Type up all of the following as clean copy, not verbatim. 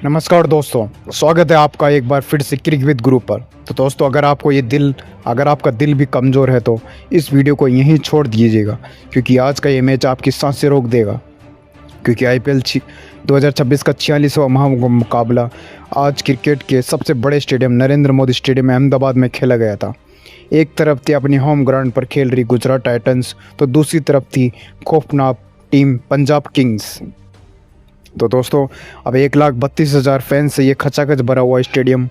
नमस्कार दोस्तों, स्वागत है आपका एक बार फिर से क्रिक विद गुरु पर। तो दोस्तों, अगर आपका दिल भी कमज़ोर है तो इस वीडियो को यहीं छोड़ दीजिएगा, क्योंकि आज का ये मैच आपकी सांसें रोक देगा। क्योंकि आईपीएल 2026 का 46वां मुकाबला आज क्रिकेट के सबसे बड़े स्टेडियम नरेंद्र मोदी स्टेडियम अहमदाबाद में खेला गया था। एक तरफ थी अपनी होम ग्राउंड पर खेल रही गुजरात टाइटंस, तो दूसरी तरफ थी खौफनाक टीम पंजाब किंग्स। तो दोस्तों, अब 1,32,000 फैंस से ये खचाखच भरा हुआ स्टेडियम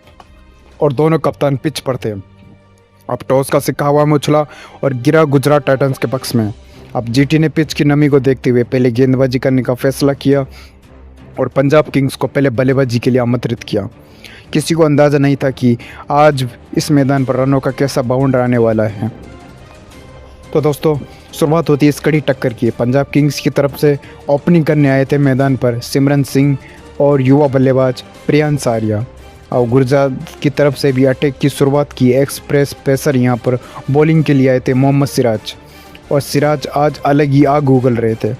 और दोनों कप्तान पिच पर थे। अब टॉस का सिक्का हवा में उछला और गिरा गुजरात टाइटंस के पक्ष में। अब जीटी ने पिच की नमी को देखते हुए पहले गेंदबाजी करने का फैसला किया और पंजाब किंग्स को पहले बल्लेबाजी के लिए आमंत्रित किया। किसी को अंदाज़ा नहीं था कि आज इस मैदान पर रनों का कैसा बाउंड आने वाला है। तो दोस्तों, शुरुआत होती है इस कड़ी टक्कर की। पंजाब किंग्स की तरफ से ओपनिंग करने आए थे मैदान पर सिमरन सिंह और युवा बल्लेबाज प्रियांश आर्या। और गुजरात की तरफ से भी अटैक की शुरुआत की एक्सप्रेस पेसर यहाँ पर बॉलिंग के लिए आए थे मोहम्मद सिराज। और सिराज आज अलग ही आग उगल रहे थे,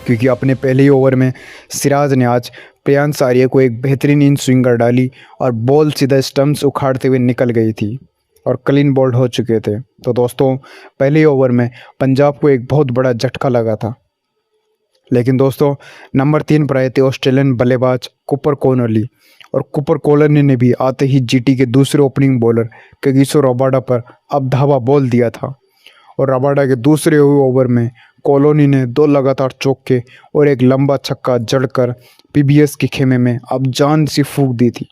क्योंकि अपने पहले ही ओवर में सिराज ने आज प्रियांश आर्या को एक बेहतरीन स्विंगर डाली और बॉल सीधा स्टंप्स उखाड़ते हुए निकल गई थी और क्लीन बोल्ड हो चुके थे। तो दोस्तों, पहले ओवर में पंजाब को एक बहुत बड़ा झटका लगा था। लेकिन दोस्तों, नंबर 3 पर आए थे ऑस्ट्रेलियन बल्लेबाज कूपर कोनली, और कूपर कोनली ने भी आते ही जीटी के दूसरे ओपनिंग बॉलर कागिसो रबाडा पर अब धावा बोल दिया था। और रबाडा के दूसरे ओवर में कॉलोनी ने 2 लगातार चौके और एक लंबा छक्का जड़कर पीबीएस के खेमे में अब जान सी फूंक दी थी।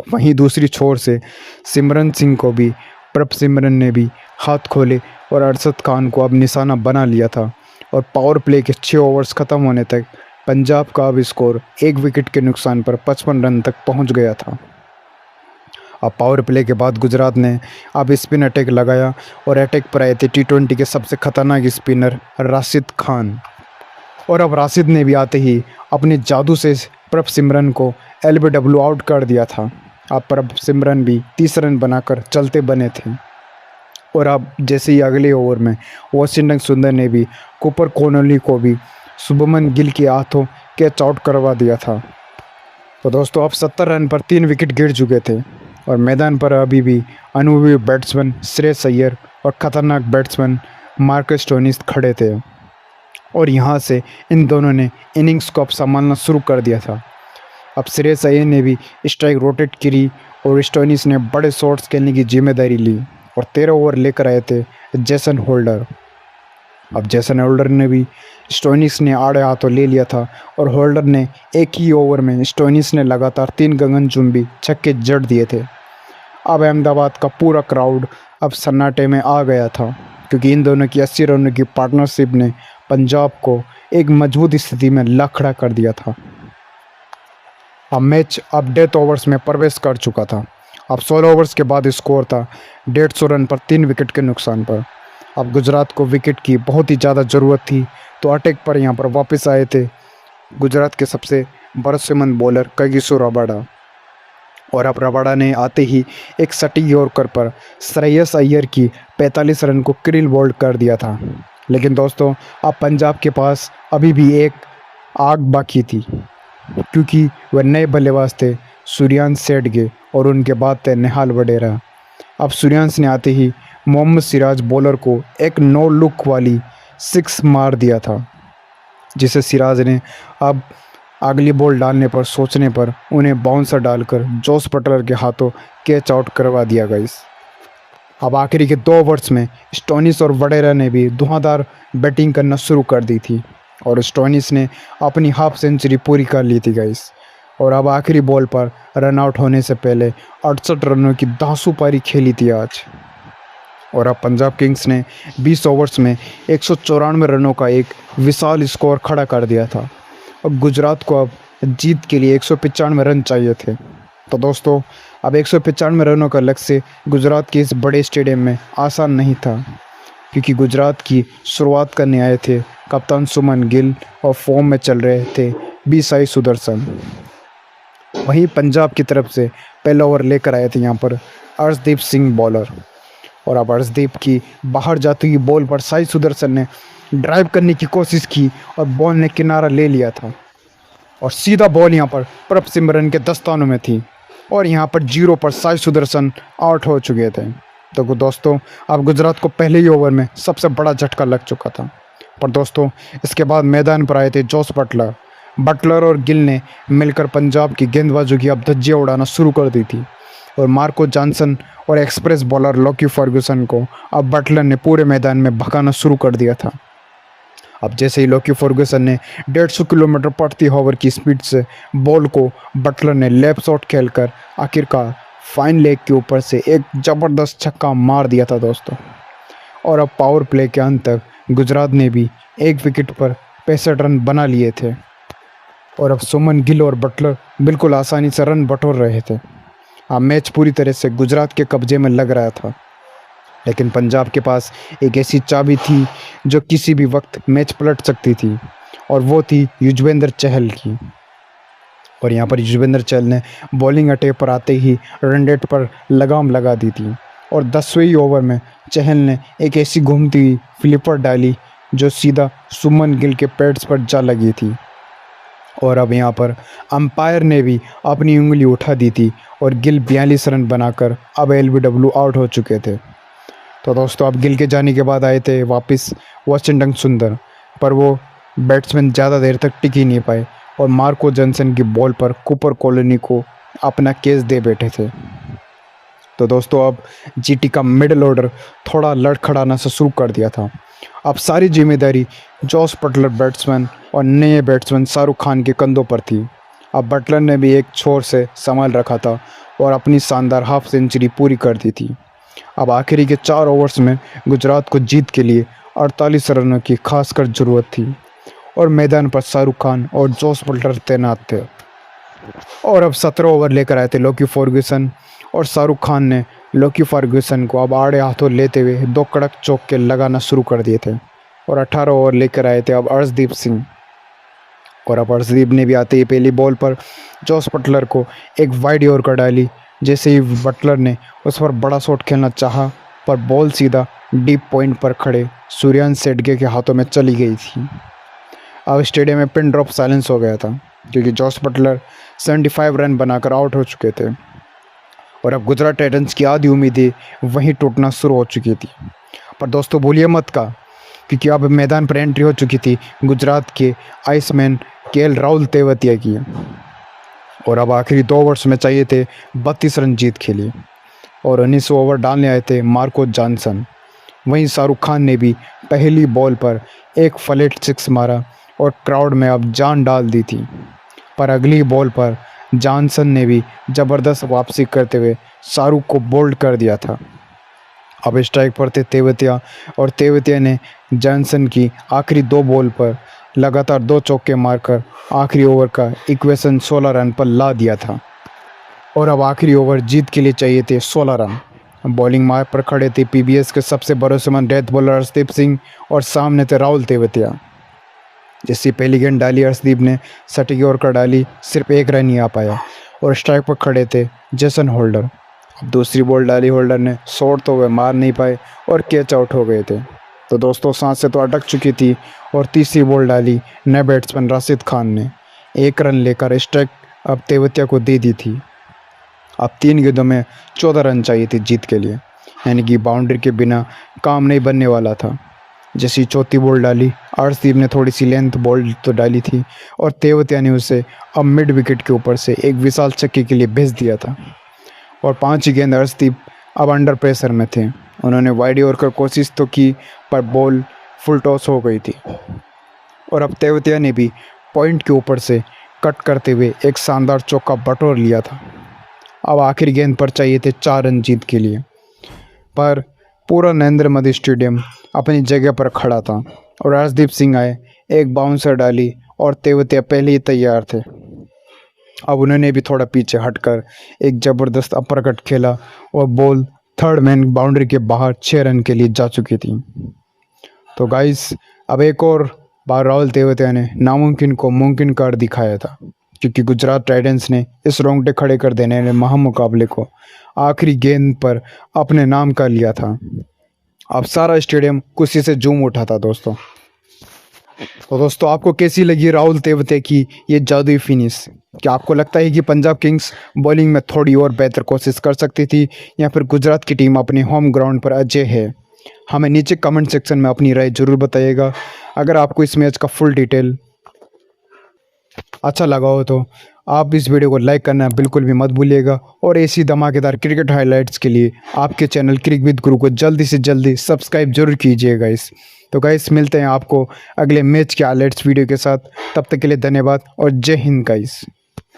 वहीं दूसरी छोर से सिमरन सिंह को भी प्रभ सिमरन ने भी हाथ खोले और अरशद खान को अब निशाना बना लिया था। और पावर प्ले के 6 ओवर्स ख़त्म होने तक पंजाब का अब स्कोर 1 विकेट के नुकसान पर 55 रन तक पहुंच गया था। अब पावर प्ले के बाद गुजरात ने अब स्पिन अटैक लगाया और अटैक पर आए थे T20 के सबसे खतरनाक स्पिनर राशिद खान। और अब राशिद ने भी आते ही अपने जादू से प्रभ सिमरन को LBW आउट कर दिया था। अब प्रभ सिमरन भी 30 रन बनाकर चलते बने थे। और अब जैसे ही अगले ओवर में वाशिंगटन सुंदर ने भी कूपर कोनली को भी शुभमन गिल के हाथों कैच आउट करवा दिया था। तो दोस्तों, अब 70 रन पर 3 विकेट गिर चुके थे और मैदान पर अभी भी अनुभवी बैट्समैन श्रेयस अय्यर और खतरनाक बैट्समैन मार्कस स्टोइनिस खड़े थे। और यहाँ से इन दोनों ने इनिंग्स को अब संभालना शुरू कर दिया था। अब श्रेयस अय्यर ने भी स्ट्राइक रोटेट करी और स्टोइनिस ने बड़े शॉट्स खेलने की जिम्मेदारी ली और 13 ओवर लेकर आए थे जेसन होल्डर। अब जेसन होल्डर ने भी स्टोइनिस ने आड़े हाथों ले लिया था और होल्डर ने एक ही ओवर में स्टोइनिस ने लगातार 3 गगनचुंबी छक्के जड़ दिए थे। अब अहमदाबाद का पूरा क्राउड अब सन्नाटे में आ गया था, क्योंकि इन दोनों की 80 रनों की पार्टनरशिप ने पंजाब को एक मजबूत स्थिति में ला खड़ा कर दिया था। अब मैच अब डेथ ओवर्स में प्रवेश कर चुका था। अब 16 ओवर्स के बाद स्कोर था 150 रन पर 3 विकेट के नुकसान पर। अब गुजरात को विकेट की बहुत ही ज़्यादा ज़रूरत थी, तो अटैक पर यहाँ पर वापस आए थे गुजरात के सबसे भरोसेमंद बॉलर कागिसो रबाडा। और अब रबाडा ने आते ही एक सटीक यॉर्कर पर श्रेयस अय्यर की 45 रन को क्लीन बोल्ड कर दिया था। लेकिन दोस्तों, अब पंजाब के पास अभी भी एक आग बाकी थी, क्योंकि वह नए बल्लेबाज थे सूर्यांश सेठगे और उनके बाद थे निहाल वडेरा। अब सूर्यांश ने आते ही मोहम्मद सिराज बॉलर को एक नो लुक वाली 6 मार दिया था, जिसे सिराज ने अब अगली बॉल डालने पर सोचने पर उन्हें बाउंसर डालकर जोस बटलर के हाथों कैच आउट करवा दिया गया। अब आखिरी के 2 ओवर्स में स्टोइनिस और वडेरा ने भी धुआंधार बैटिंग करना शुरू कर दी थी और स्टोइनिस ने अपनी हाफ सेंचुरी पूरी कर ली थी गाइस। और अब आखिरी बॉल पर रन आउट होने से पहले 68 रनों की दांसू पारी खेली थी आज। और अब पंजाब किंग्स ने 20 ओवर्स में 194 रनों का एक विशाल स्कोर खड़ा कर दिया था। अब गुजरात को अब जीत के लिए 195 रन चाहिए थे। तो दोस्तों, अब 195 रनों का लक्ष्य गुजरात के इस बड़े स्टेडियम में आसान नहीं था, क्योंकि गुजरात की शुरुआत करने आए थे कप्तान सुमन गिल और फॉर्म में चल रहे थे बी साई सुदर्शन। वहीं पंजाब की तरफ से पहला ओवर लेकर आए थे यहाँ पर अर्शदीप सिंह बॉलर। और अब अर्शदीप की बाहर जाती हुई बॉल पर साई सुदर्शन ने ड्राइव करने की कोशिश की और बॉल ने किनारा ले लिया था। और सीधा बॉल यहाँ पर प्रभ सिमरन के दस्तानों में थी और यहाँ पर 0 पर साई सुदर्शन आउट हो चुके थे। तो दोस्तों अब गुजरात को पहले ही ओवर में सबसे बड़ा झटका लग चुका था। पर दोस्तों इसके बाद मैदान पर आए थे जोस बटलर और गिल ने मिलकर पंजाब की गेंदबाजों की अब धज्जियाँ उड़ाना शुरू कर दी थी और मार्को जॉनसन और एक्सप्रेस बॉलर लॉकी फर्गूसन को अब बटलर ने पूरे मैदान में भगाना शुरू कर दिया था। अब जैसे ही लॉकी फर्गूसन ने 150 किलोमीटर प्रति ओवर की स्पीड से बॉल को बटलर ने लेफ्ट शॉट खेलकर आखिरकार फाइन लेग के ऊपर से एक ज़बरदस्त छक्का मार दिया था दोस्तों। और अब पावर प्ले के अंत तक गुजरात ने भी एक विकेट पर 65 रन बना लिए थे और अब सुमन गिल और बटलर बिल्कुल आसानी से रन बटोर रहे थे। अब मैच पूरी तरह से गुजरात के कब्जे में लग रहा था, लेकिन पंजाब के पास एक ऐसी चाबी थी जो किसी भी वक्त मैच पलट सकती थी और वो थी युजवेंद्र चहल की। और यहाँ पर युजवेंद्र चहल ने बॉलिंग अटैक पर आते ही रन रेट पर लगाम लगा दी थी और 10वें ओवर में चहल ने एक ऐसी घूमती हुई फ्लिपर डाली जो सीधा सुमन गिल के पैड्स पर जा लगी थी। और अब यहाँ पर अंपायर ने भी अपनी उंगली उठा दी थी और गिल 42 रन बनाकर अब LBW आउट हो चुके थे। तो दोस्तों अब गिल के जाने के बाद आए थे वापस वाशिंगटन सुंदर, पर वो बैट्समैन ज़्यादा देर तक टिक ही नहीं पाए और मार्को जॉनसन की बॉल पर कूपर कॉलोनी को अपना केस दे बैठे थे। तो दोस्तों अब GT का मिडल ऑर्डर थोड़ा लड़खड़ाना से शुरू कर दिया था। अब सारी जिम्मेदारी जॉस बटलर बैट्समैन और नए बैट्समैन शाहरुख खान के कंधों पर थी। अब बटलर ने भी एक छोर से संभाल रखा था और अपनी शानदार हाफ सेंचुरी पूरी कर दी थी। अब आखिरी के 4 ओवर्स में गुजरात को जीत के लिए 48 रनों की खासकर ज़रूरत थी और मैदान पर शाहरुख खान और जॉस बटलर तैनात थे। और अब 17 ओवर लेकर आए थे लॉकी फर्गूसन और शाहरुख खान ने लॉकी फर्गूसन को अब आड़े हाथों लेते हुए 2 कड़क चौके लगाना शुरू कर दिए थे। और 18 ओवर लेकर आए थे अब अर्शदीप सिंह और अब अर्शदीप ने भी आते ही पहली बॉल पर जॉस बटलर को एक वाइड यॉर्कर डाली। जैसे ही बटलर ने उस पर बड़ा शॉट खेलना चाहा, पर बॉल सीधा डीप पॉइंट पर खड़े सूर्यांश सेठगे के हाथों में चली गई थी। अब स्टेडियम में पिन ड्रॉप साइलेंस हो गया था क्योंकि जॉस बटलर 75 रन बनाकर आउट हो चुके थे और अब गुजरात टाइटंस की आधी उम्मीदें वहीं टूटना शुरू हो चुकी थी। पर दोस्तों भूलिए मत का, क्योंकि अब मैदान पर एंट्री हो चुकी थी गुजरात के आइसमैन KL राहुल तेवतिया की और अब आखिरी 2 ओवर्स में चाहिए थे 32 रन जीत के लिए और 19 ओवर डालने आए थे मार्को जॉनसन। वहीं शाहरुख खान ने भी पहली बॉल पर एक फ्लैट 6 मारा और क्राउड में अब जान डाल दी थी, पर अगली बॉल पर जॉनसन ने भी ज़बरदस्त वापसी करते हुए शाहरुख को बोल्ड कर दिया था। अब स्ट्राइक पर थे तेवतिया और तेवतिया ने जॉनसन की आखिरी 2 बॉल पर लगातार 2 चौके मारकर आखिरी ओवर का इक्वेशन 16 रन पर ला दिया था और अब आखिरी ओवर जीत के लिए चाहिए थे 16 रन। बॉलिंग मार्ग पर खड़े थे PBS के सबसे भरोसेमंद डेथ बॉलर अर्शदीप सिंह और सामने थे राहुल तेवतिया। जैसी पहली गेंद डाली अर्शदीप ने सटीक यॉर्कर डाली, सिर्फ 1 रन ही आ पाया और स्ट्राइक पर खड़े थे जेसन होल्डर। अब दूसरी बॉल डाली होल्डर ने, शॉट तो वे मार नहीं पाए और कैच आउट हो गए थे। तो दोस्तों सांसें तो अटक चुकी थी और तीसरी बॉल डाली नए बैट्समैन राशिद खान ने, 1 रन लेकर स्ट्राइक अब तेवतिया को दे दी थी। अब 3 गेंदों में 14 रन चाहिए थे जीत के लिए, यानी कि बाउंड्री के बिना काम नहीं बनने वाला था। जैसी चौथी बॉल डाली अर्शदीप ने थोड़ी सी लेंथ बॉल तो डाली थी और तेवतिया ने उसे अब मिड विकेट के ऊपर से एक विशाल छक्के के लिए भेज दिया था और 5 गेंद अर्शदीप अब अंडर प्रेशर में थे। उन्होंने वाइड यॉर्कर कोशिश तो की, पर बॉल फुल टॉस हो गई थी और अब तेवतिया ने भी पॉइंट के ऊपर से कट करते हुए एक शानदार चौका बटोर लिया था। अब आखिरी गेंद पर चाहिए थे 4 रन जीत के लिए, पर पूरा नरेंद्र मोदी स्टेडियम अपनी जगह पर खड़ा था और अर्शदीप सिंह आए, एक बाउंसर डाली और तेवतिया पहले ही तैयार थे। अब उन्होंने भी थोड़ा पीछे हटकर एक ज़बरदस्त अपरकट खेला और बॉल थर्ड मैन बाउंड्री के बाहर 6 रन के लिए जा चुकी थी। तो गाइस अब एक और बार राहुल तेवतिया ने नामुमकिन को मुमकिन कर दिखाया था, क्योंकि गुजरात टाइटंस ने इस रोंगटे खड़े कर देने वाले महामुकाबले को आखिरी गेंद पर अपने नाम कर लिया था। अब सारा स्टेडियम खुशी से झूम उठा था दोस्तों। तो दोस्तों आपको कैसी लगी राहुल तेवते की ये जादुई फिनिश? क्या आपको लगता है कि पंजाब किंग्स बॉलिंग में थोड़ी और बेहतर कोशिश कर सकती थी या फिर गुजरात की टीम अपने होम ग्राउंड पर अजय है? हमें नीचे कमेंट सेक्शन में अपनी राय ज़रूर बताइएगा। अगर आपको इस मैच का फुल डिटेल अच्छा लगा हो तो आप इस वीडियो को लाइक करना बिल्कुल भी मत भूलिएगा और ऐसी धमाकेदार क्रिकेट हाइलाइट्स के लिए आपके चैनल क्रिक विद गुरु को जल्दी से जल्दी सब्सक्राइब जरूर कीजिए गाइस। तो गाइस मिलते हैं आपको अगले मैच के हाइलाइट्स वीडियो के साथ। तब तक के लिए धन्यवाद और जय हिंद गाइस।